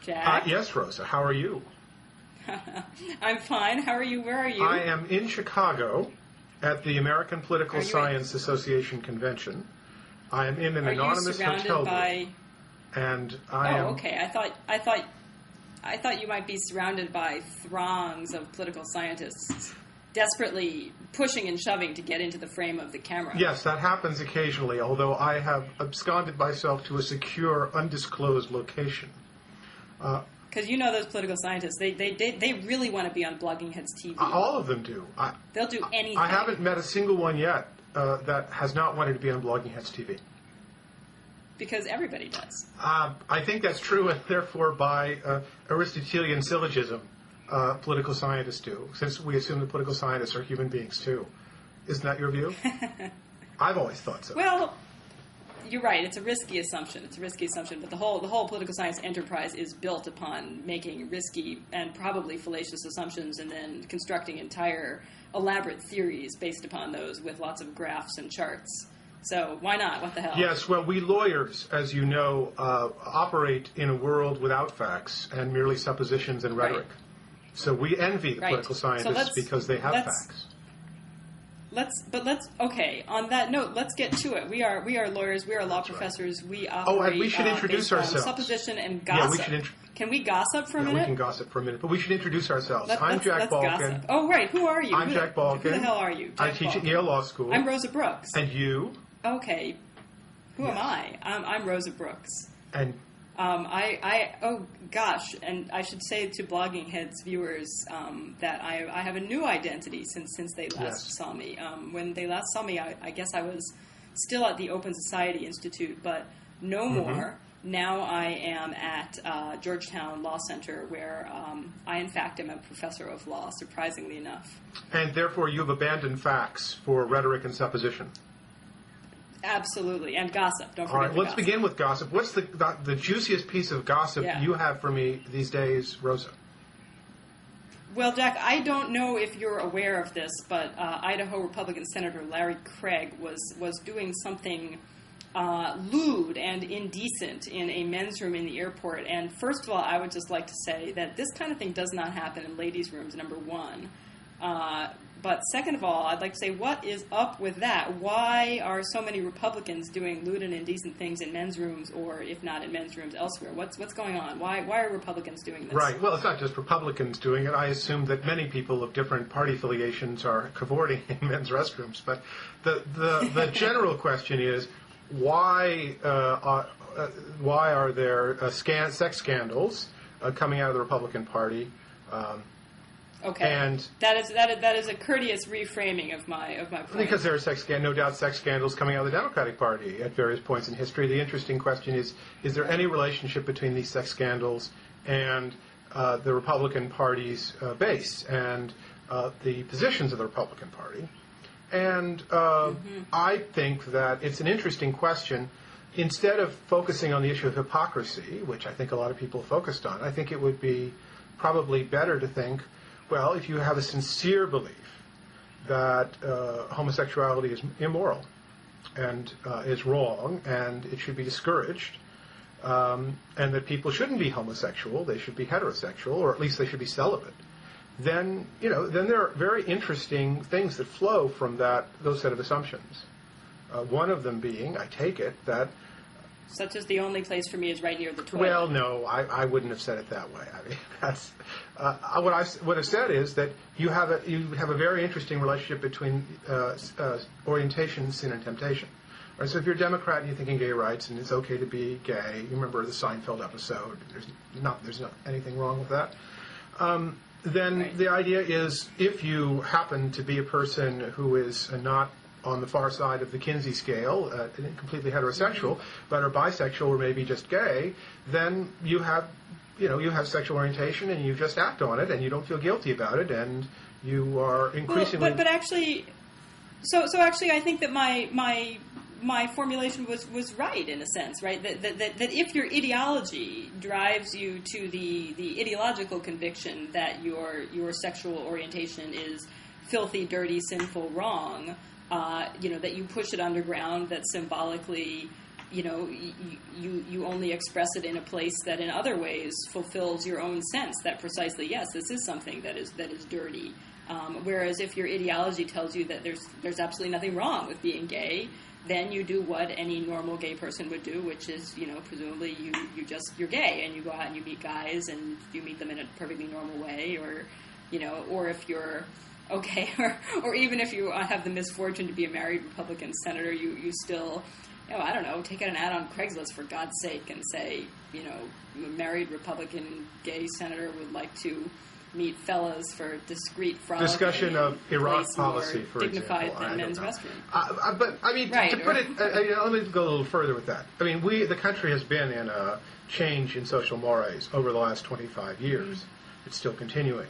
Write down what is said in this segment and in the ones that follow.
Jack? Yes, Rosa. How are you? I'm fine. How are you? Where are you? I am in Chicago at the American Political Science Association convention. I am in an anonymous hotel room. And I am... okay. I thought you might be surrounded by throngs of political scientists desperately pushing and shoving to get into the frame of the camera. Yes, that happens occasionally, although I have absconded myself to a secure, undisclosed location. Because you know those political scientists, they really want to be on Blogging Heads TV. All of them do. They'll do anything. I haven't met a single one yet that has not wanted to be on Blogging Heads TV. Because everybody does. I think that's true, and therefore by Aristotelian syllogism, political scientists do, since we assume that political scientists are human beings too. Isn't that your view? I've always thought so. Well, you're right. It's a risky assumption. But the whole political science enterprise is built upon making risky and probably fallacious assumptions and then constructing entire elaborate theories based upon those with lots of graphs and charts. So why not? What the hell? Yes, well, we lawyers, as you know, operate in a world without facts and merely suppositions and rhetoric. Right. So we envy the political scientists because they have facts. Okay, on that note, let's get to it. We are lawyers, we are law professors, we operate and we should introduce ourselves. Supposition and gossip. Yeah, can we gossip for a minute? We can gossip for a minute, but we should introduce ourselves. I'm Jack Balkin. Gossip. Oh, right, who are you? I'm Jack Balkin. Who the hell are you? I teach at Yale Law School. I'm Rosa Brooks. And you? Okay, who am I? I'm Rosa Brooks. And oh gosh, and I should say to Blogging Heads viewers that I have a new identity since they last saw me. When they last saw me, I guess I was still at the Open Society Institute, but no more. Now I am at Georgetown Law Center, where I in fact am a professor of law, surprisingly enough. And therefore you have abandoned facts for rhetoric and supposition. Absolutely, and gossip. Don't forget. All right, let's begin with gossip. What's the juiciest piece of gossip you have for me these days, Rosa? Well, Jack, I don't know if you're aware of this, but Idaho Republican Senator Larry Craig was doing something lewd and indecent in a men's room in the airport. And first of all, I would just like to say that this kind of thing does not happen in ladies' rooms, number one. But second of all, I'd like to say, what is up with that? Why are so many Republicans doing lewd and indecent things in men's rooms, or if not in men's rooms, elsewhere? What's going on? Why are Republicans doing this? Right. Well, it's not just Republicans doing it. I assume that many people of different party affiliations are cavorting in men's restrooms. But the general question is, why are there sex scandals coming out of the Republican Party? Okay, and that is a courteous reframing of my point. Because there are no doubt sex scandals coming out of the Democratic Party at various points in history. The interesting question is there any relationship between these sex scandals and the Republican Party's base and the positions of the Republican Party? And I think that it's an interesting question. Instead of focusing on the issue of hypocrisy, which I think a lot of people focused on, I think it would be probably better to think, well, if you have a sincere belief that homosexuality is immoral and is wrong and it should be discouraged, and that people shouldn't be homosexual, they should be heterosexual, or at least they should be celibate, then there are very interesting things that flow from those set of assumptions. One of them being, I take it, that such as the only place for me is right near the toilet. Well, no, I wouldn't have said it that way. I mean, that's what I've said is that you have a very interesting relationship between orientation, sin, and temptation. Right, so if you're a Democrat and you're thinking gay rights and it's okay to be gay, you remember the Seinfeld episode. There's not anything wrong with that. Then the idea is, if you happen to be a person who is not on the far side of the Kinsey scale, completely heterosexual, but are bisexual or maybe just gay, then you have sexual orientation and you just act on it and you don't feel guilty about it, and you are increasingly. But actually, so actually, I think that my formulation was right in a sense, right? That if your ideology drives you to the ideological conviction that your sexual orientation is filthy, dirty, sinful, wrong. That you push it underground, that symbolically you only express it in a place that in other ways fulfills your own sense that precisely, yes, this is something that is dirty. Whereas if your ideology tells you that there's absolutely nothing wrong with being gay, then you do what any normal gay person would do, which is, presumably you're gay and you go out and you meet guys and you meet them in a perfectly normal way, or if you're okay, or even if you have the misfortune to be a married Republican senator, you still, I don't know, take out an ad on Craigslist for God's sake and say, a married Republican gay senator would like to meet fellas for discreet frolic. Discussion of Iraq policy, for dignified example. Dignified men's restroom. But, I mean, right. to put it, let me go a little further with that. I mean, the country has been in a change in social mores over the last 25 years. Mm-hmm. It's still continuing.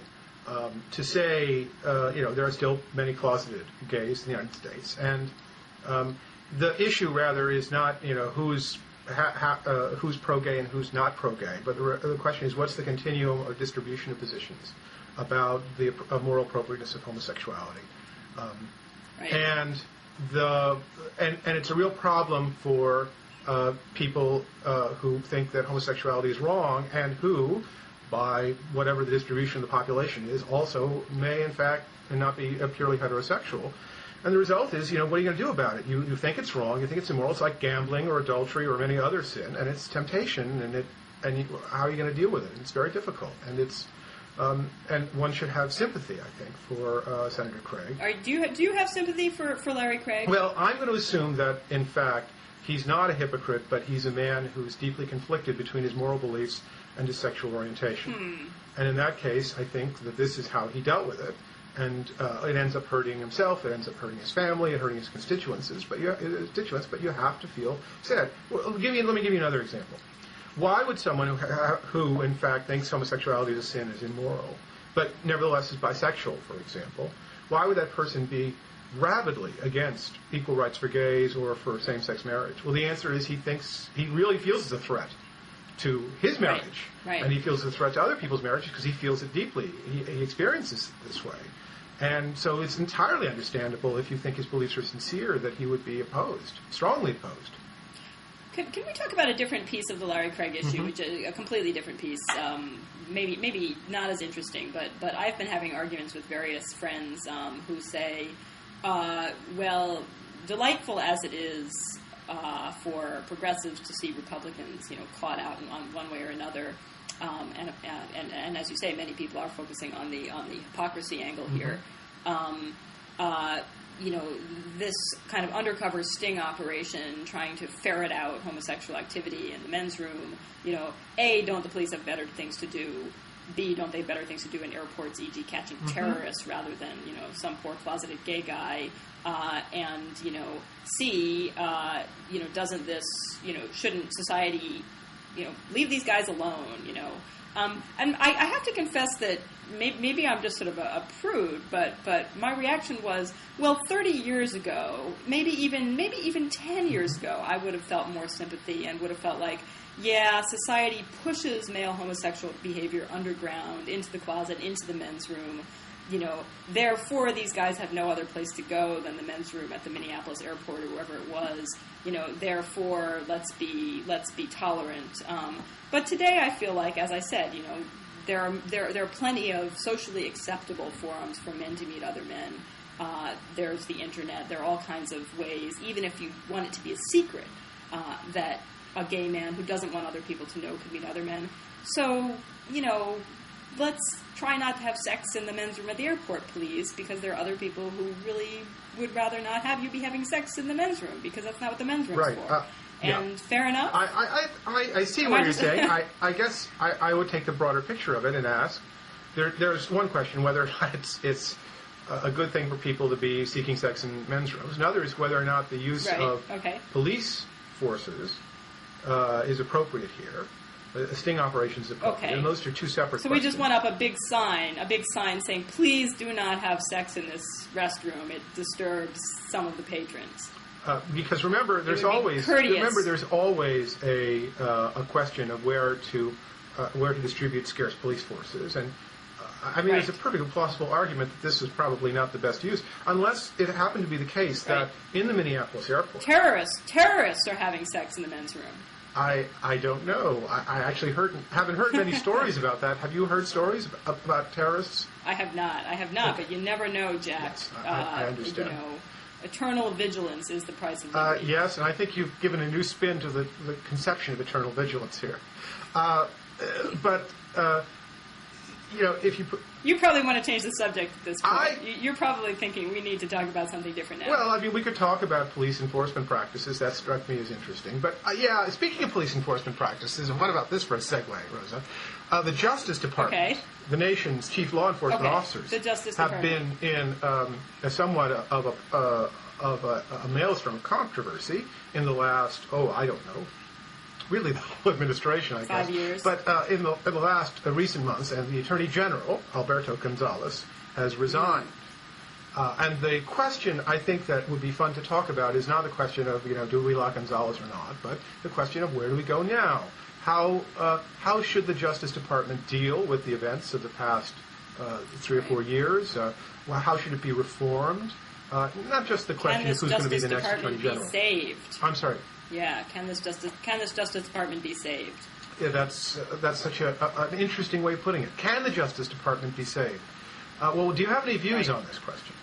To say, there are still many closeted gays in the United States. And the issue, rather, is not, who's pro-gay and who's not pro-gay, but the question is, what's the continuum or distribution of positions about the moral appropriateness of homosexuality? Right. And it's a real problem for people who think that homosexuality is wrong and who, by whatever the distribution of the population is, also may, in fact, not be purely heterosexual. And the result is, what are you going to do about it? You think it's wrong, you think it's immoral. It's like gambling or adultery or any other sin, and it's temptation, how are you going to deal with it? And it's very difficult, and one should have sympathy, I think, for Senator Craig. Do you have sympathy for Larry Craig? Well, I'm going to assume that, in fact, he's not a hypocrite, but he's a man who's deeply conflicted between his moral beliefs and his sexual orientation. And in that case, I think that this is how he dealt with it. And it ends up hurting himself. It ends up hurting his family. It hurting his constituents. But you have to feel sad. Well, let me give you another example. Why would someone who in fact thinks homosexuality is a sin, is immoral, but nevertheless is bisexual, for example, why would that person be rabidly against equal rights for gays or for same-sex marriage? Well, the answer is he really feels it's a threat to his marriage, right. And he feels it's a threat to other people's marriages because he feels it deeply. He experiences it this way. And so it's entirely understandable, if you think his beliefs are sincere, that he would be opposed, strongly opposed. Can we talk about a different piece of the Larry Craig issue, which is a completely different piece, maybe not as interesting, but I've been having arguments with various friends who say, well, delightful as it is for progressives to see Republicans, caught out on one way or another, and as you say, many people are focusing on the hypocrisy angle here. This kind of undercover sting operation trying to ferret out homosexual activity in the men's room. A, don't the police have better things to do? B, don't they have better things to do in airports, e.g. catching terrorists rather than, some poor closeted gay guy? And, C, doesn't this, shouldn't society, leave these guys alone, And I have to confess that maybe I'm just sort of a prude, but my reaction was, well, 30 years ago, maybe even 10 years ago, I would have felt more sympathy and would have felt like, yeah, society pushes male homosexual behavior underground, into the closet, into the men's room. Therefore, these guys have no other place to go than the men's room at the Minneapolis airport or wherever it was. Therefore, let's be tolerant. But today, I feel like, as I said, there are plenty of socially acceptable forums for men to meet other men. There's the internet. There are all kinds of ways, even if you want it to be a secret, that a gay man who doesn't want other people to know could meet other men. So, let's try not to have sex in the men's room at the airport, please, because there are other people who really would rather not have you be having sex in the men's room, because that's not what the men's room's for. And fair enough. I see what you're saying. I guess I would take the broader picture of it and ask, there's one question, whether or not it's a good thing for people to be seeking sex in men's rooms. Another is whether or not the use of police forces is appropriate here. A sting operation is appropriate. And those are two separate questions. So we just went up a big sign saying, please do not have sex in this restroom. It disturbs some of the patrons. Because remember, there's always a question of where to distribute scarce police forces, and I mean, There's a perfectly plausible argument that this is probably not the best use, unless it happened to be the case that in the Minneapolis airport... Terrorists are having sex in the men's room. I don't know. I actually haven't heard many stories about that. Have you heard stories about terrorists? I have not, but you never know, Jack. Yes, I understand. Eternal vigilance is the price of liberty. Yes, and I think you've given a new spin to the conception of eternal vigilance here. If you put... You probably want to change the subject at this point. You're probably thinking we need to talk about something different now. Well, I mean, we could talk about police enforcement practices. That struck me as interesting. But, speaking of police enforcement practices, and what about this for a segue, Rosa? The Justice Department, the nation's chief law enforcement officers, have been in a somewhat of a maelstrom of controversy in the last, I don't know, really the whole administration, I guess. 5 years. But in the last recent months, and the Attorney General, Alberto Gonzales, has resigned. And the question I think that would be fun to talk about is not the question of, do we like Gonzales or not, but the question of where do we go now? How should the Justice Department deal with the events of the past 3 or 4 years? How should it be reformed? Not just the question of who's going to be the next Attorney General. Be saved? I'm sorry. Yeah, can this Justice Department be saved? Yeah, that's such an interesting way of putting it. Can the Justice Department be saved? Well, do you have any views on this question?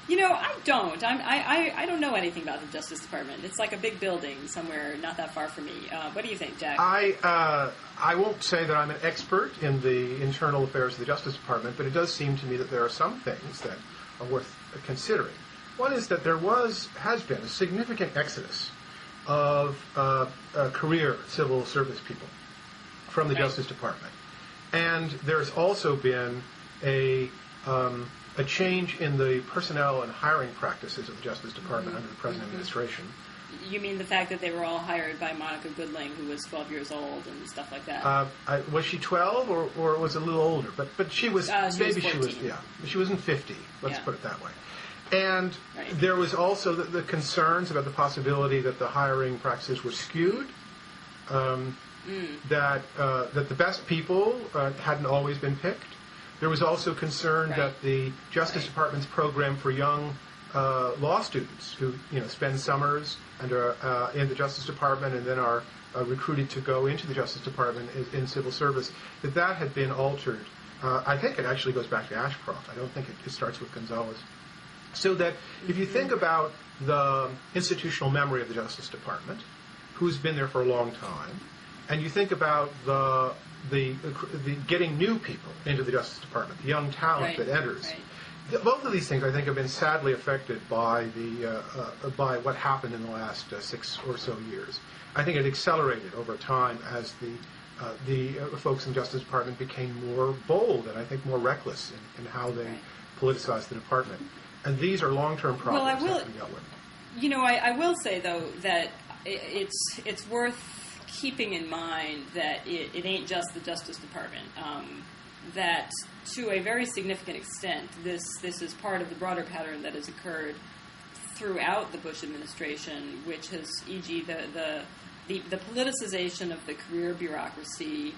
I don't. I don't know anything about the Justice Department. It's like a big building somewhere not that far from me. What do you think, Jack? I won't say that I'm an expert in the internal affairs of the Justice Department, but it does seem to me that there are some things that are worth considering. One is that there has been a significant exodus of career civil service people from the Justice Department. And there's also been a change in the personnel and hiring practices of the Justice Department under the present administration. You mean the fact that they were all hired by Monica Goodling, who was 12 years old and stuff like that? Was she 12 or was a little older? But she was, maybe she was, she wasn't 50, let's put it that way. And there was also the concerns about the possibility that the hiring practices were skewed, that the best people hadn't always been picked. There was also concern that the Justice Department's program for young law students who spend summers in the Justice Department and then are recruited to go into the Justice Department in civil service, that had been altered. I think it actually goes back to Ashcroft. I don't think it starts with Gonzales. So that if you think about the institutional memory of the Justice Department, who's been there for a long time, and you think about the getting new people into the Justice Department, the young talent that enters, both of these things I think have been sadly affected by by what happened in the last 6 or so years. I think it accelerated over time as the folks in the Justice Department became more bold and I think more reckless in how they politicized the department. And these are long-term problems that have to be dealt with. I will say, though, that it's worth keeping in mind that it ain't just the Justice Department. That, to a very significant extent, this is part of the broader pattern that has occurred throughout the Bush administration, which has, e.g., the politicization of the career bureaucracy,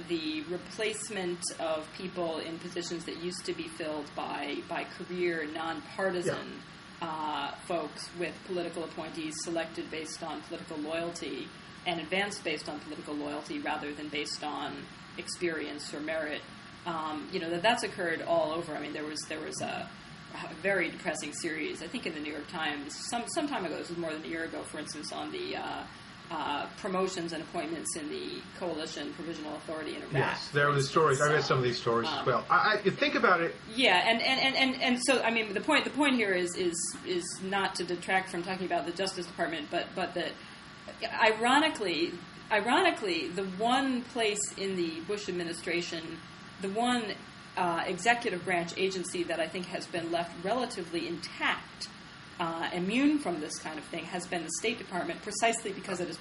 the replacement of people in positions that used to be filled by career, nonpartisan folks with political appointees selected based on political loyalty and advanced based on political loyalty rather than based on experience or merit. That's occurred all over. I mean, there was a very depressing series, I think in the New York Times, some time ago, this was more than a year ago, for instance, on the promotions and appointments in the Coalition Provisional Authority in Iraq. Yes, there were stories. I read some of these stories as well. You think about it. Yeah, and so I mean the point here is not to detract from talking about the Justice Department, but that ironically, the one place in the Bush administration, the one executive branch agency that I think has been left relatively intact, immune from this kind of thing, has been the State Department, precisely because it was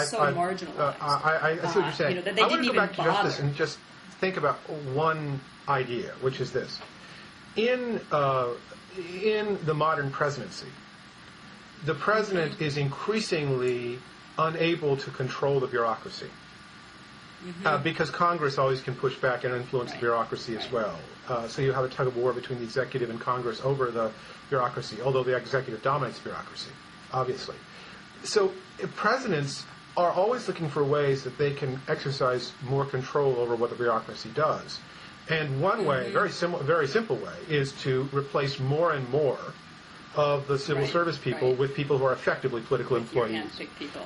so marginalized. I see what you're saying. That they didn't even back to bother. justice and just think about one idea, which is this: in the modern presidency, the president is increasingly unable to control the bureaucracy. because Congress always can push back and influence the bureaucracy as well. So you have a tug of war between the executive and Congress over the bureaucracy, although the executive dominates bureaucracy, obviously. So presidents are always looking for ways that they can exercise more control over what the bureaucracy does. And one way, very simple way, is to replace more and more of the civil service people with people who are effectively political employees. People.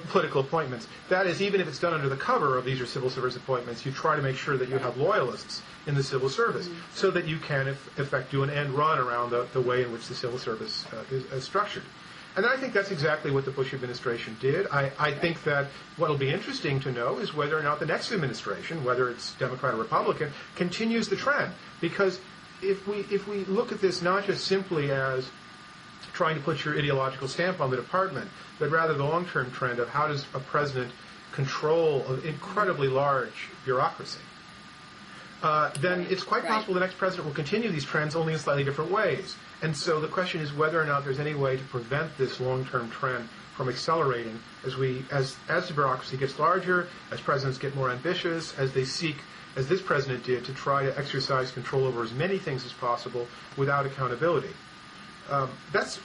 Political appointments. That is, even if it's done under the cover of these are civil service appointments, you try to make sure that you have loyalists in the civil service so that you can, in effect, do an end run around the way in which the civil service is structured. And I think that's exactly what the Bush administration did. I think that what will be interesting to know is whether or not the next administration, whether it's Democrat or Republican, continues the trend. Because if we look at this not just simply as trying to put your ideological stamp on the department, but rather the long-term trend of how does a president control an incredibly large bureaucracy, then it's quite possible the next president will continue these trends only in slightly different ways. And so the question is whether or not there's any way to prevent this long-term trend from accelerating as the bureaucracy gets larger, as presidents get more ambitious, as they seek, as this president did, to try to exercise control over as many things as possible without accountability. That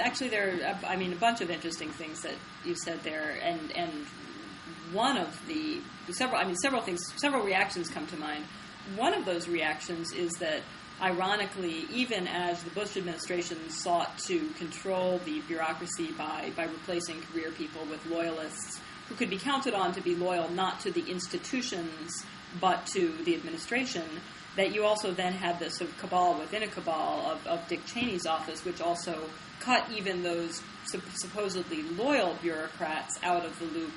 actually there are, a bunch of interesting things that you said there, and one of the several reactions come to mind. One of those reactions is that, ironically, even as the Bush administration sought to control the bureaucracy by replacing career people with loyalists who could be counted on to be loyal not to the institutions but to the administration, that you also then had this sort of cabal within a cabal of Dick Cheney's office, which also cut even those supposedly loyal bureaucrats out of the loop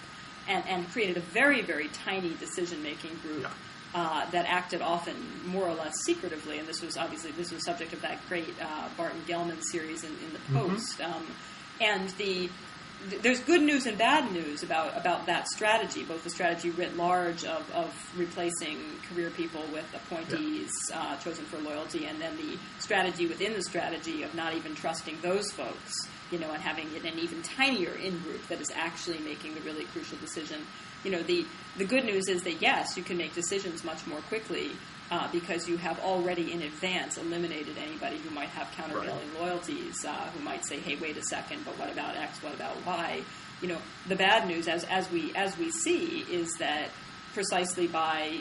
and created a very, very tiny decision-making group that acted often more or less secretively. And this was subject of that great Barton Gellman series in the Post. And there's good news and bad news about that strategy, both the strategy writ large of replacing career people with appointees chosen for loyalty, and then the strategy within the strategy of not even trusting those folks, and having an even tinier in-group that is actually making the really crucial decision. The good news is that, yes, you can make decisions much more quickly because you have already in advance eliminated anybody who might have countervailing loyalties, who might say, hey, wait a second, but what about X, what about Y? The bad news, as we see, is that precisely by,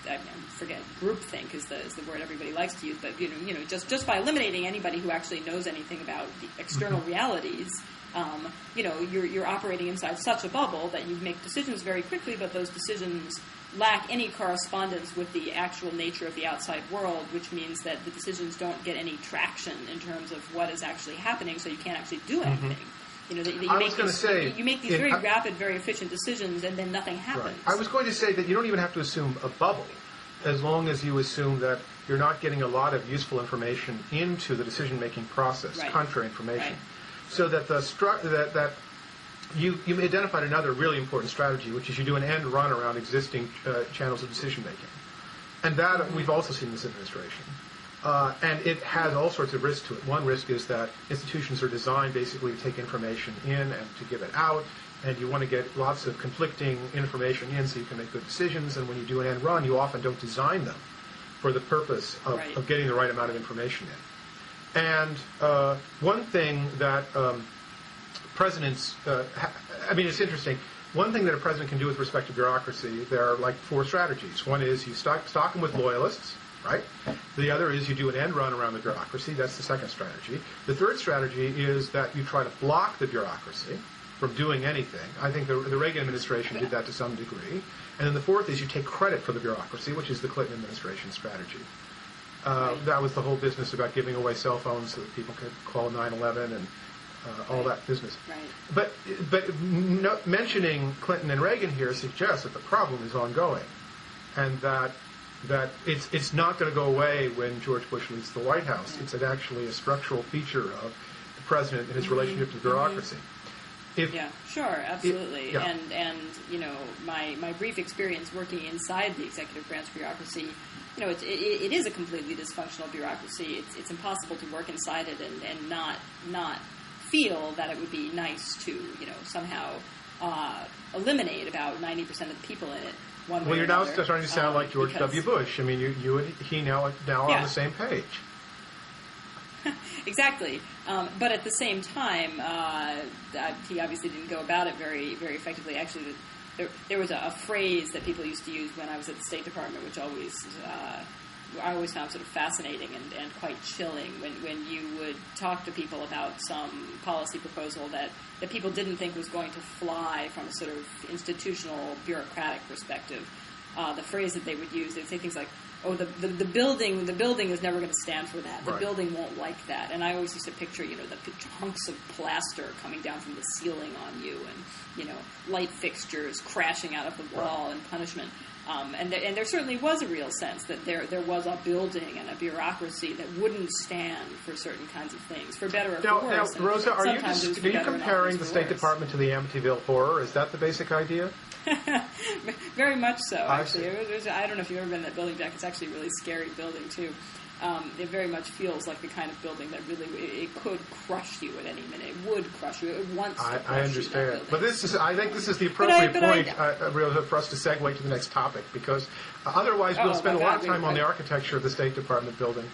I forget, groupthink is the word everybody likes to use, but, just by eliminating anybody who actually knows anything about the external realities, you're operating inside such a bubble that you make decisions very quickly, but those decisions lack any correspondence with the actual nature of the outside world, which means that the decisions don't get any traction in terms of what is actually happening, so you can't actually do anything. You make these very rapid, very efficient decisions, and then nothing happens. Right. I was going to say that you don't even have to assume a bubble, as long as you assume that you're not getting a lot of useful information into the decision-making process, contrary information. So that that you identified another really important strategy, which is you do an end run around existing channels of decision-making. And that we've also seen in this administration. And it has all sorts of risks to it. One risk is that institutions are designed basically to take information in and to give it out, and you want to get lots of conflicting information in so you can make good decisions, and when you do an end run, you often don't design them for the purpose of getting the right amount of information in. And one thing that presidents, it's interesting. One thing that a president can do with respect to bureaucracy, there are like four strategies. One is you stock them with loyalists, right? The other is you do an end run around the bureaucracy. That's the second strategy. The third strategy is that you try to block the bureaucracy from doing anything. I think the Reagan administration did that to some degree. And then the fourth is you take credit for the bureaucracy, which is the Clinton administration strategy. That was the whole business about giving away cell phones so that people could call 9/11 and all that business. Right. But mentioning Clinton and Reagan here suggests that the problem is ongoing, and that it's not going to go away when George Bush leaves the White House. It's actually a structural feature of the president and his relationship to the bureaucracy. Absolutely. And my brief experience working inside the executive branch bureaucracy, it is a completely dysfunctional bureaucracy. It's impossible to work inside it and not feel that it would be nice to somehow eliminate about 90% of the people in it. One way Well, or you're now another, starting to sound like George because- W. Bush. I mean, you and he now are Yeah. on the same page. Exactly, but at the same time, he obviously didn't go about it very, very effectively. Actually, there was a phrase that people used to use when I was at the State Department, which I always found sort of fascinating and quite chilling when you would talk to people about some policy proposal that people didn't think was going to fly from a sort of institutional, bureaucratic perspective. The phrase that they would use, they'd say things like, "Oh, the building is never going to stand for that. The Right. building won't like that." And I always used to picture, the chunks of plaster coming down from the ceiling on you, and light fixtures crashing out of the wall in punishment. And there certainly was a real sense that there was a building and a bureaucracy that wouldn't stand for certain kinds of things, for better or Now, for worse. And Rosa, are you sometimes it was for better and comparing often the for State worse. Department to the Amityville Horror? Is that the basic idea? Very much so, I actually. see. I don't know if you've ever been in that building, Jack. It's actually a really scary building, too. It very much feels like the kind of building that really, it could crush you at any minute. It would crush you. It wants to crush I you, understand. that But building. I think this is the appropriate But I- point, Rosa, for us to segue to the next topic, because otherwise we'll spend a my lot of God, time on the architecture of the State Department building.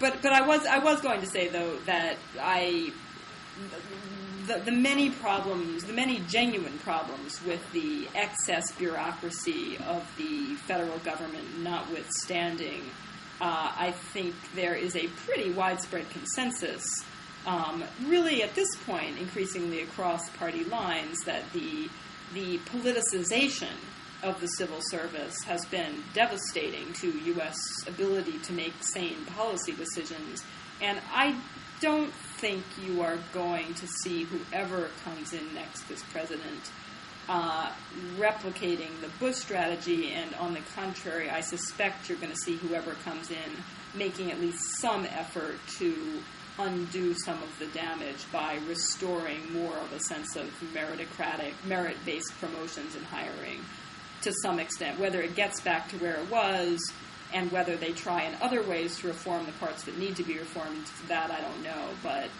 But I was going to say, though, that the many problems, the many genuine problems with the excess bureaucracy of the federal government notwithstanding, I think there is a pretty widespread consensus, really at this point, increasingly across party lines, that the politicization of the civil service has been devastating to U.S. ability to make sane policy decisions. And I don't think you are going to see whoever comes in next as president replicating the Bush strategy, and on the contrary, I suspect you're going to see whoever comes in making at least some effort to undo some of the damage by restoring more of a sense of merit-based promotions and hiring to some extent. Whether it gets back to where it was and whether they try in other ways to reform the parts that need to be reformed, that I don't know. But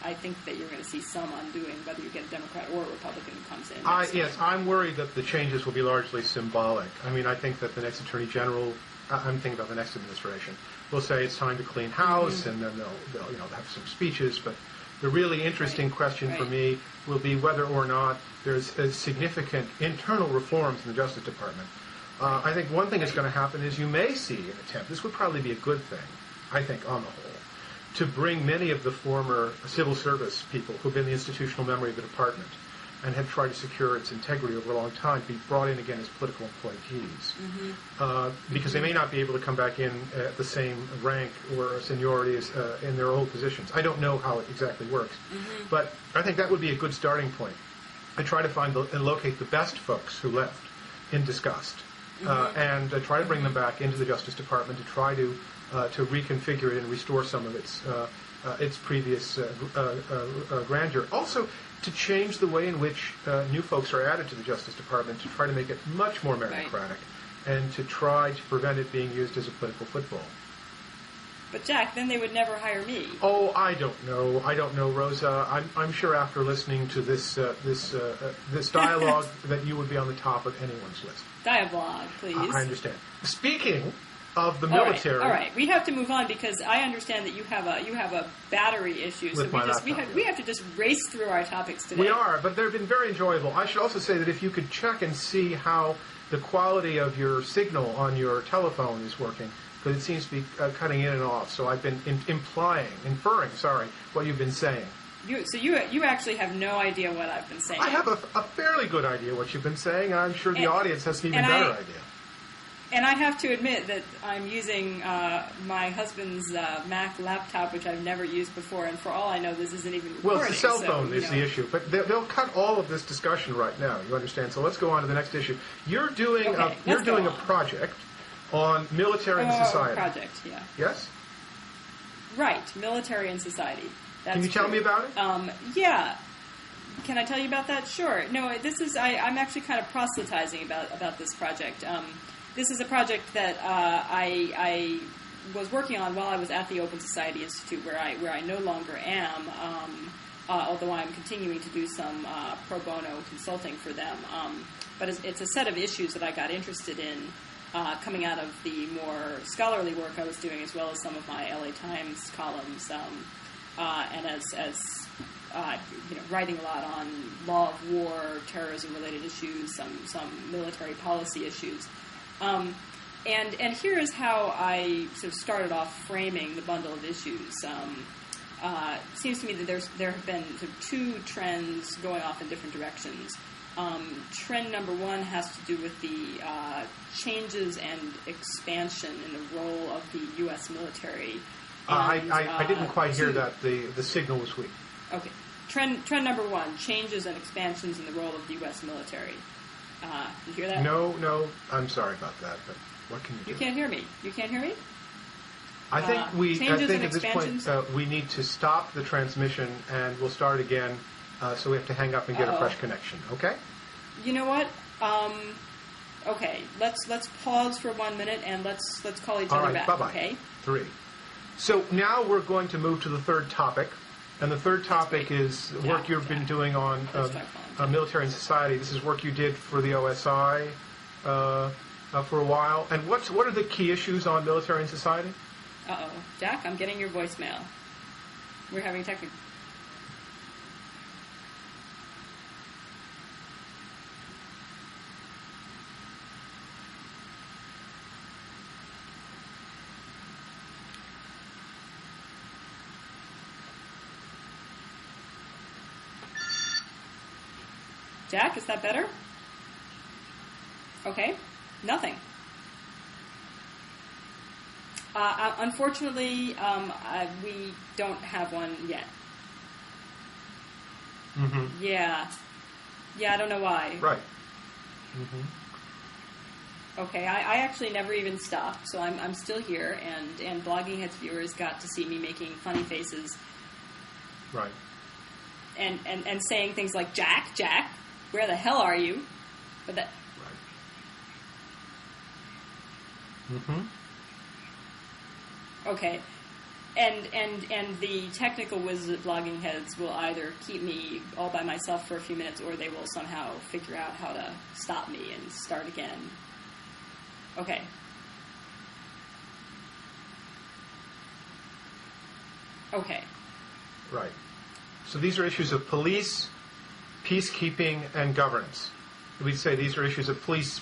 I think that you're going to see some undoing, whether you get a Democrat or a Republican who comes in. Yes, I'm worried that the changes will be largely symbolic. I mean, I think that the next Attorney General, I'm thinking about the next administration, will say it's time to clean house, and then they'll have some speeches. But the really interesting question for me will be whether or not there's significant internal reforms in the Justice Department. I think one thing that's going to happen is you may see an attempt, this would probably be a good thing, I think, on the whole, to bring many of the former civil service people who've been the institutional memory of the department and have tried to secure its integrity over a long time to be brought in again as political employees. Because they may not be able to come back in at the same rank or seniority as in their old positions. I don't know how it exactly works. But I think that would be a good starting point. I try to find and locate the best folks who left in disgust. And try to bring them back into the Justice Department to try to reconfigure it and restore some of its previous grandeur. Also, to change the way in which new folks are added to the Justice Department, to try to make it much more meritocratic, and to try to prevent it being used as a political football. But Jack, then they would never hire me. Oh, I don't know, Rosa. I'm sure after listening to this dialogue that you would be on the top of anyone's list. Dialogue, please. I understand. Speaking of the military, all right. We have to move on because I understand that you have a battery issue. So we have to just race through our topics today. We are, but they've been very enjoyable. I should also say that if you could check and see how the quality of your signal on your telephone is working, because it seems to be cutting in and off. So I've been inferring, what you've been saying. You actually have no idea what I've been saying. I have a fairly good idea what you've been saying, and I'm sure the audience has an even better idea. And I have to admit that I'm using my husband's Mac laptop, which I've never used before, and for all I know, this isn't even recording. Well, it's the cell phone is the issue, but they'll cut all of this discussion right now. You understand? So let's go on to the next issue. You're doing a project on military and society. Project, yeah. Yes? Right, military and society. That's Can you tell me about it? Yeah. Can I tell you about that? Sure. No, this is I'm actually kind of proselytizing about this project. This is a project that I was working on while I was at the Open Society Institute, where I no longer am. although I'm continuing to do some pro bono consulting for them. But it's a set of issues that I got interested in coming out of the more scholarly work I was doing, as well as some of my LA Times columns, and as writing a lot on law of war, terrorism-related issues, some military policy issues. And here is how I sort of started off framing the bundle of issues. It seems to me that there have been sort of two trends going off in different directions. Trend number one has to do with the changes and expansion in the role of the U.S. military. I didn't quite hear that. The signal was weak. Okay. Trend number one, changes and expansions in the role of the U.S. military. You hear that? No, I'm sorry about that, but what can you do? You can't hear me. You can't hear me? I think at this point we need to stop the transmission, and we'll start again. So we have to hang up and get a fresh connection. Okay? You know what? Okay. Let's pause for 1 minute and let's call each other back. Bye-bye. Okay. 3. So now we're going to move to the third topic, and the third topic is work you've been doing on military and society. This is work you did for the OSI for a while. And what are the key issues on military and society? Jack, I'm getting your voicemail. We're having technical. Jack, is that better? Okay. Nothing. Unfortunately, we don't have one yet. Mm-hmm. Yeah, I don't know why. Right. Mm-hmm. Okay, I actually never even stopped, so I'm still here, and Blogging Heads viewers got to see me making funny faces. Right. And saying things like, Jack, where the hell are you? But that. Right. Mm-hmm. Okay. And the technical wizards at Blogging Heads will either keep me all by myself for a few minutes, or they will somehow figure out how to stop me and start again. Okay. Okay. Right. So these are issues of police, peacekeeping, and governance. We'd say these are issues of police,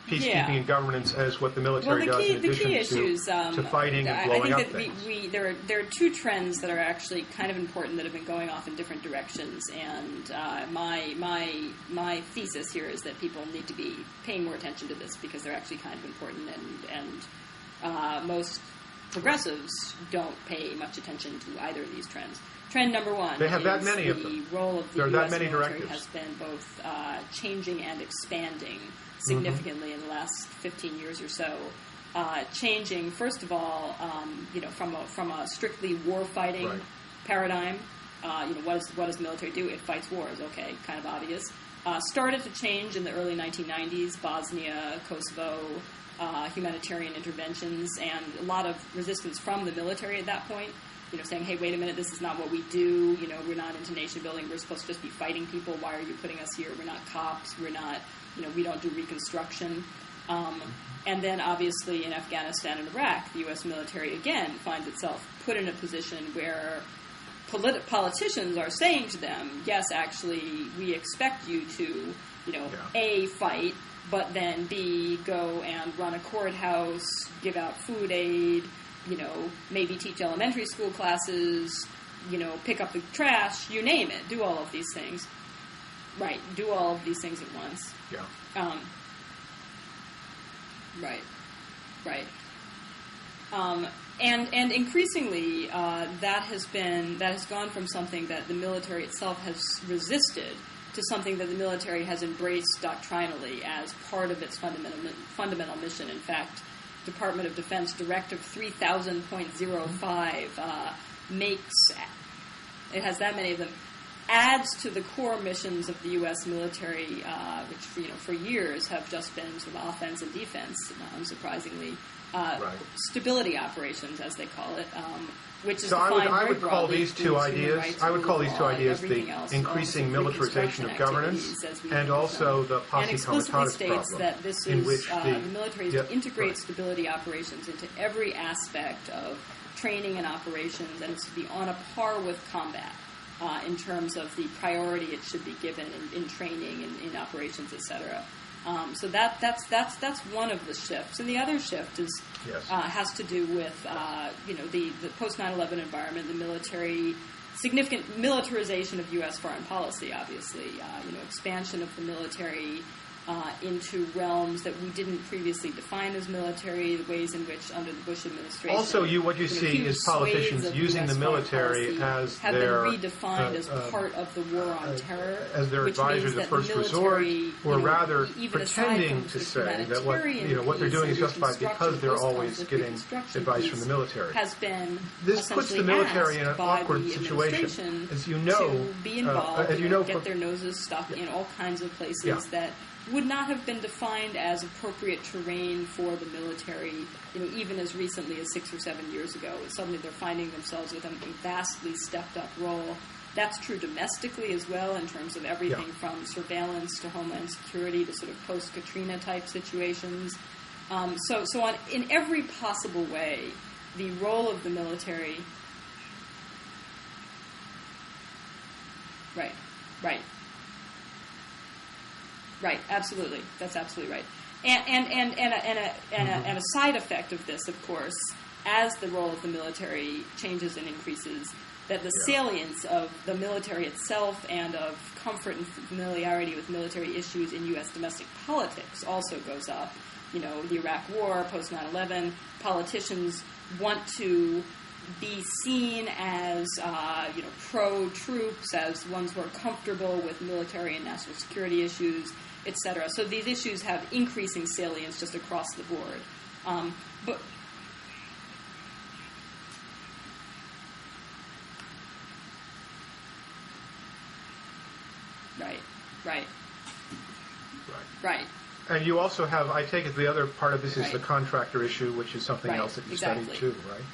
peacekeeping, and governance as what the military does in addition to fighting and blowing up things. I think that there are two trends that are actually kind of important that have been going off in different directions, and my thesis here is that people need to be paying more attention to this because they're actually kind of important, and most progressives don't pay much attention to either of these trends. Trend number one they have that many is of them. The role of the there are U.S. that many military directives. has been both changing and expanding significantly in the last 15 years or so. Changing, first of all, from a strictly war-fighting paradigm. What does the military do? It fights wars. Okay, kind of obvious. Started to change in the early 1990s. Bosnia, Kosovo, humanitarian interventions, and a lot of resistance from the military at that point. Saying, hey, wait a minute, this is not what we do. We're not into nation building. We're supposed to just be fighting people. Why are you putting us here? We're not cops. We're not, we don't do reconstruction. And then, obviously, in Afghanistan and Iraq, the U.S. military, again, finds itself put in a position where politicians are saying to them, yes, actually, we expect you to, A, fight, but then B, go and run a courthouse, give out food aid, maybe teach elementary school classes, pick up the trash, you name it, do all of these things. Right, do all of these things at once. Yeah. Right. And increasingly, that has gone from something that the military itself has resisted to something that the military has embraced doctrinally as part of its fundamental mission. In fact, Department of Defense Directive 3000.05 it has that many of them, adds to the core missions of the U.S. military, which for years have just been sort of offense and defense, unsurprisingly. stability operations, as they call it, which is so defined I very would call broadly these two as human ideas. rights, I would call rule these of two law, and ideas the everything else, increasing also militarization of governance, activities, as we and know also them. the And posse explicitly comitatus states problem, that this in is which the military is to integrate right. stability operations into every aspect of training and operations, and it's to be on a par with combat in terms of the priority it should be given in training and in operations, etc. So that's one of the shifts, and the other shift is has to do with the post 9/11 environment, the military, significant militarization of U.S. foreign policy, obviously, expansion of the military into realms that we didn't previously define as military, the ways in which under the Bush administration. Also, what you see is politicians using the military as have their been redefined as part of the war on terror, as their which advisors means of that first the military, resort, or rather even pretending to say that what they're doing is justified because they're always getting advice from the military. Has been this puts the military in an awkward situation, as you know, to be involved, get their noses stuck in all kinds of places that would not have been defined as appropriate terrain for the military, even as recently as 6 or 7 years ago. Suddenly they're finding themselves with a vastly stepped-up role. That's true domestically as well, in terms of everything from surveillance to homeland security to sort of post-Katrina type situations. In every possible way, the role of the military... Right, absolutely. That's absolutely right. And a side effect of this, of course, as the role of the military changes and increases, that the salience of the military itself and of comfort and familiarity with military issues in U.S. domestic politics also goes up. The Iraq War, post 9/11, politicians want to be seen as, pro-troops, as ones who are comfortable with military and national security issues, etc. So these issues have increasing salience just across the board. Right. And you also have, I take it the other part of this is the contractor issue, which is something else that you studied too, right?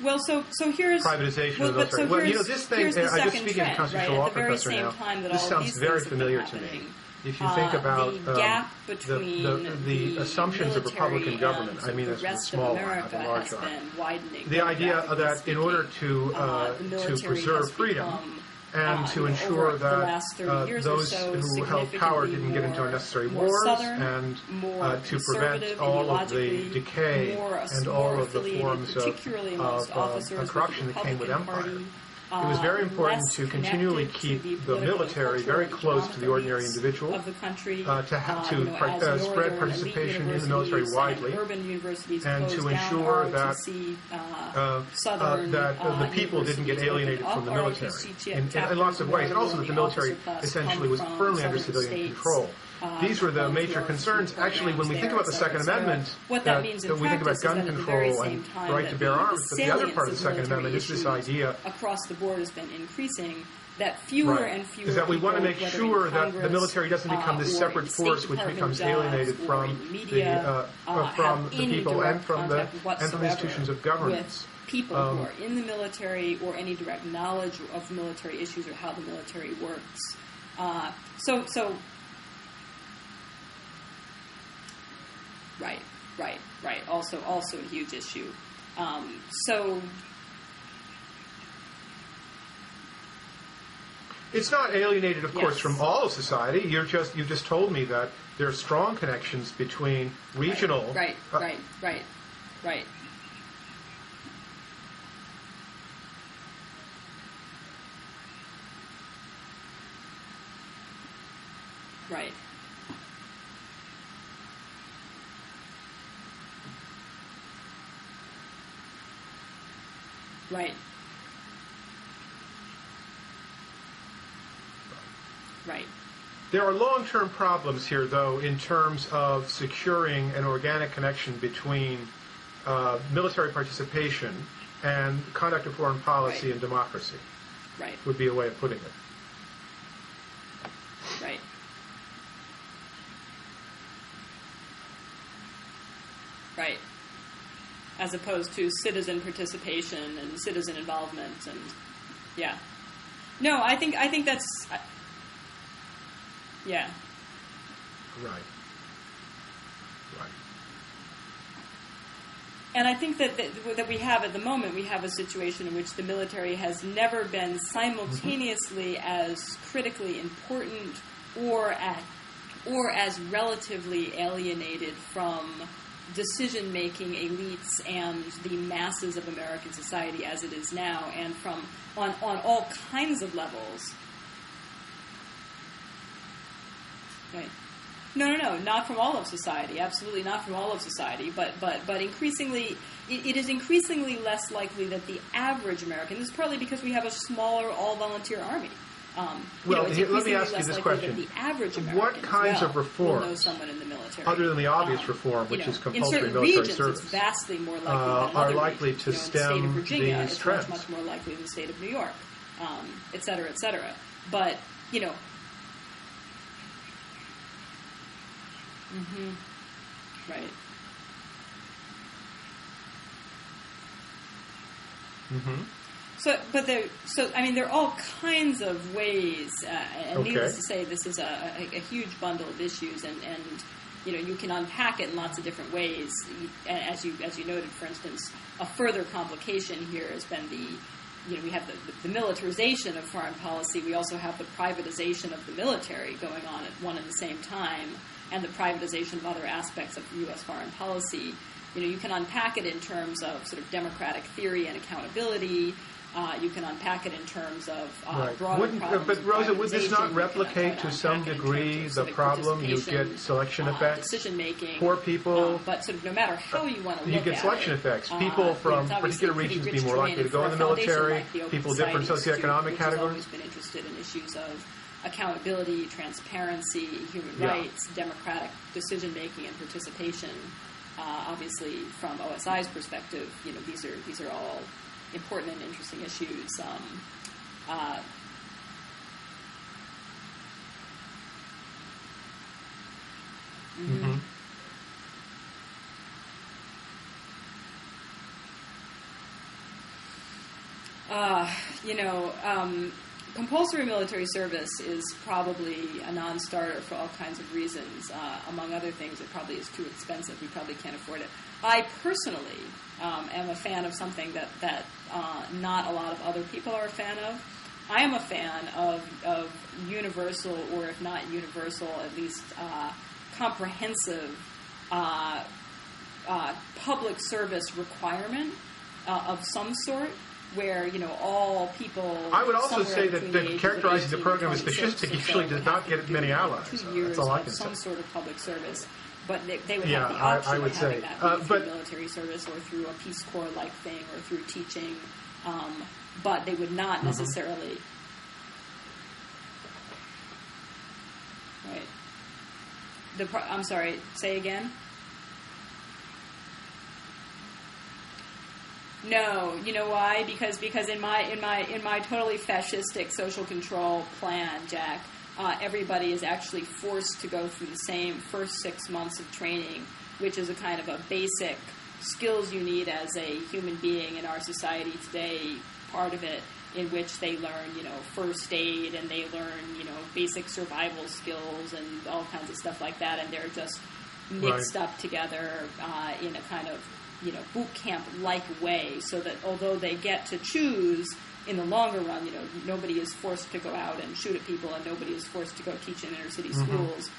Well, so here's privatization of those. This thing. I just speaking as a constitutional law professor now. This sounds very familiar to me. If you think about the gap between the assumptions of Republican government, I mean that's the small one, not the large one. The idea that in order to preserve freedom and to ensure that those who held power didn't get into unnecessary wars, and to prevent all of the decay and all of the forms of corruption that came with empire. It was very important to continually keep the military very close to the ordinary individual, to spread participation in the military widely, and to ensure that the people didn't get alienated from the military in lots of ways, and also that the military essentially was firmly under civilian control. These were the major concerns. Actually, when we think about the Second Amendment, we think about gun control and right to bear arms, but the other part of the Second Amendment is this idea across the board has been increasing that fewer and fewer is that we want to make sure that the military doesn't become this separate force which becomes alienated from the people and from the institutions of governance. People who are in the military or any direct knowledge of military issues or how the military works. Right. Also a huge issue. It's not alienated, of course, from all of society. You just told me that there are strong connections between regional. Right. Right. There are long-term problems here, though, in terms of securing an organic connection between military participation and conduct of foreign policy and democracy. Right. Would be a way of putting it. Right. as opposed to citizen participation and citizen involvement, and yeah. No, I think that's yeah. Right. And I think that we have at the moment, we have a situation in which the military has never been simultaneously as critically important or as relatively alienated from decision-making elites and the masses of American society as it is now, and from on all kinds of levels. Right. No, not from all of society. Absolutely not from all of society. But increasingly, it is increasingly less likely that the average American. This is partly because we have a smaller all-volunteer army. Let me ask you this question: the average American what kinds of will reforms, know someone in the military, other than the obvious reform, which is compulsory in certain military regions, service, it's vastly more likely than are other likely regions. to In the stem state of Virginia, these it's trends? much more likely than the state of New York, et cetera, et cetera. But right. Mm-hmm. There are all kinds of ways, and Okay. needless to say, this is a huge bundle of issues, and you can unpack it in lots of different ways. As you noted, for instance, a further complication here has been we have the militarization of foreign policy. We also have the privatization of the military going on at one and the same time, and the privatization of other aspects of U.S. foreign policy. You can unpack it in terms of sort of democratic theory and accountability. You can unpack it in terms of broader problems. But Rosa, would this not privatization. replicate to some degree the problem? You get selection effects, decision making, poor people. but sort of no matter how you want to look at it, you get selection effects. People from particular regions be more likely to go in the military. People different socioeconomic categories. Always been interested in issues of accountability, transparency, human rights, democratic decision making, and participation. Obviously, from OSI's perspective, these are all important and interesting issues. Compulsory military service is probably a non-starter for all kinds of reasons. Among other things, it probably is too expensive. We probably can't afford it. I personally am a fan of something that not a lot of other people are a fan of. I am a fan of universal, or if not universal, at least comprehensive public service requirement of some sort, where all people. I would also say that characterizing the program as fascistic usually does not get many allies. 2 years That's all I can of some say. sort of public service, but they would Yeah, have the option I would of having say. that be through But- military service or through a Peace Corps-like thing or through teaching, but they would not necessarily. Right. I'm sorry. Say again. No, you know why? Because in my totally fascistic social control plan, Jack, everybody is actually forced to go through the same first 6 months of training, which is a kind of a basic skills you need as a human being in our society today. Part of it, in which they learn, first aid, and they learn, basic survival skills and all kinds of stuff like that, and they're just mixed up together in a kind of boot camp-like way, so that although they get to choose in the longer run, nobody is forced to go out and shoot at people, and nobody is forced to go teach in inner-city schools,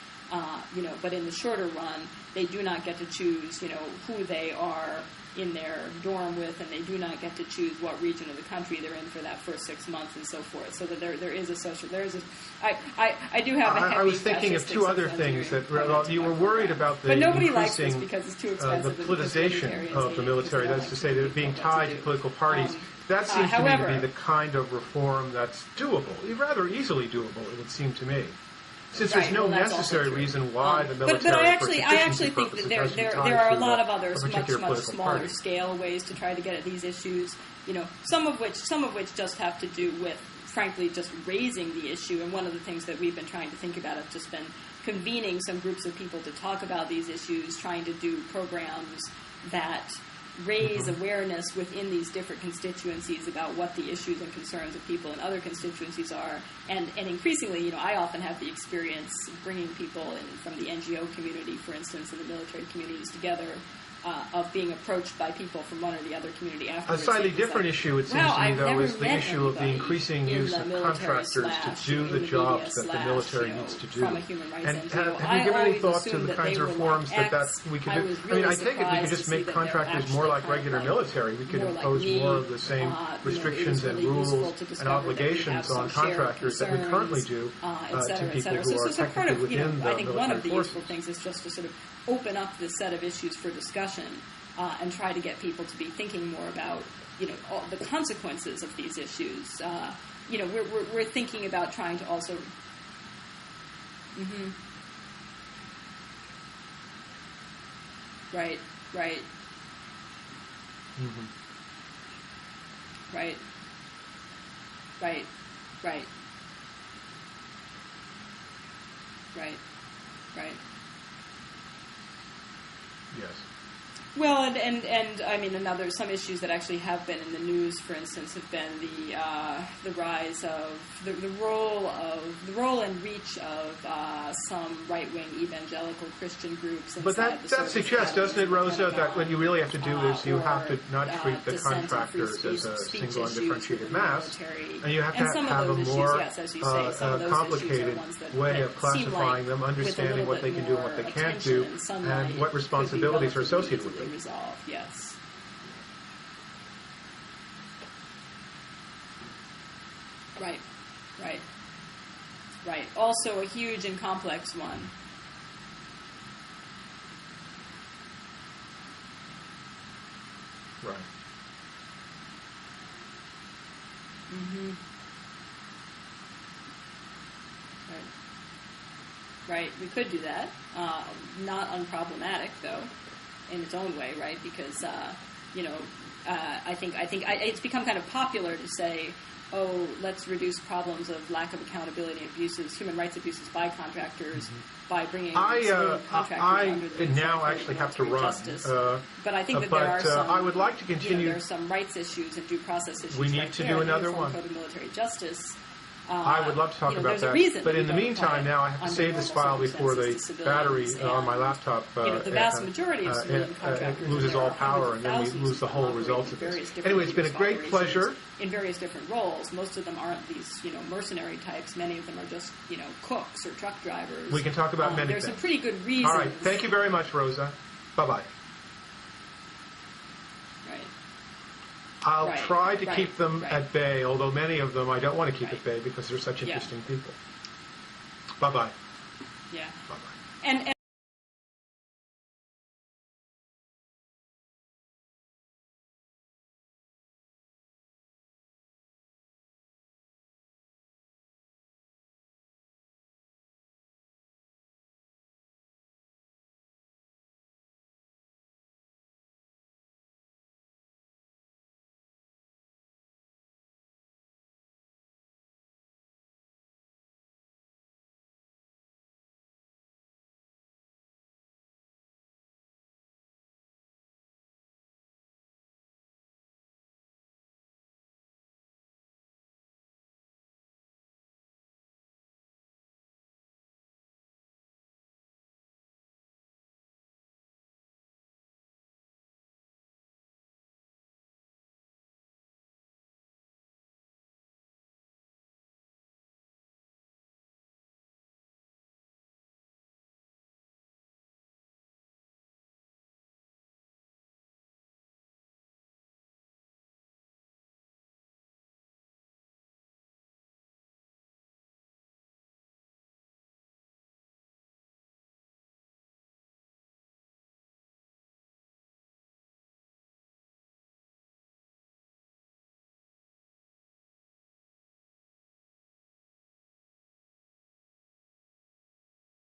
but in the shorter run, they do not get to choose, who they are in their dorm with, and they do not get to choose what region of the country they're in for that first 6 months and so forth. So that there is a social, I do have a heavy I was thinking of two other things that you were worried about the but nobody likes this increasing because it's too expensive. the politicization of the military. That is to say, that it being tied to political parties. That seems to me to be the kind of reform that's doable, rather easily doable, it would seem to me. Since there's no necessary reason why the military, but I actually think that there are a lot of other much smaller scale ways to try to get at these issues. Some of which just have to do with, frankly, just raising the issue. And one of the things that we've been trying to think about has just been convening some groups of people to talk about these issues, trying to do programs that raise awareness within these different constituencies about what the issues and concerns of people in other constituencies are. And increasingly, I often have the experience bringing people in from the NGO community, for instance, and the military communities together, of being approached by people from one or the other community afterwards. A slightly different issue, it seems to me, though, is the issue of the increasing use of contractors to do the jobs that the military needs to do. And have you given any thought to the kinds of reforms that we could do? I mean, I take it we could just make contractors more like regular military. We could impose more of the same restrictions and rules and obligations on contractors that we currently do to people who are technically within the I think one of the military forces. useful things is just to sort of open up this set of issues for discussion and try to get people to be thinking more about, all the consequences of these issues. We're thinking about trying to also. Right. Right. Yes. Well, and I mean, some issues that actually have been in the news, for instance, have been the rise of the role and reach of some right-wing evangelical Christian groups. But that suggests, doesn't it, Rosa, that what you really have to do is you have to not treat the contractors as a single undifferentiated mass, and you have to have a more complicated way of classifying them, understanding what they can do and what they can't do, and what responsibilities are associated with them. Resolve, yes. Right. Also a huge and complex one. Right. Right. We could do that. Not unproblematic, though, in its own way, right? Because I think it's become kind of popular to say, oh, let's reduce problems of lack of accountability and abuses, human rights abuses by contractors by bringing contractors under the now actually have to run. But I think that there are some. I would like to continue. There are some rights issues and due process issues. We need to do another one. Code of Military Justice. I would love to talk about that. But in the meantime, now I have to save this file before the battery on my laptop the vast majority of civilian contractors loses all power, and then we lose the whole results of this. Anyway, it's been a great pleasure. In various different roles. Most of them aren't these, mercenary types. Many of them are just, cooks or truck drivers. We can talk about many things. There's some pretty good reasons. All right. Thank you very much, Rosa. Bye-bye. I'll try to keep them at bay, although many of them I don't want to keep at bay because they're such interesting people. Bye-bye. Yeah. Bye-bye. And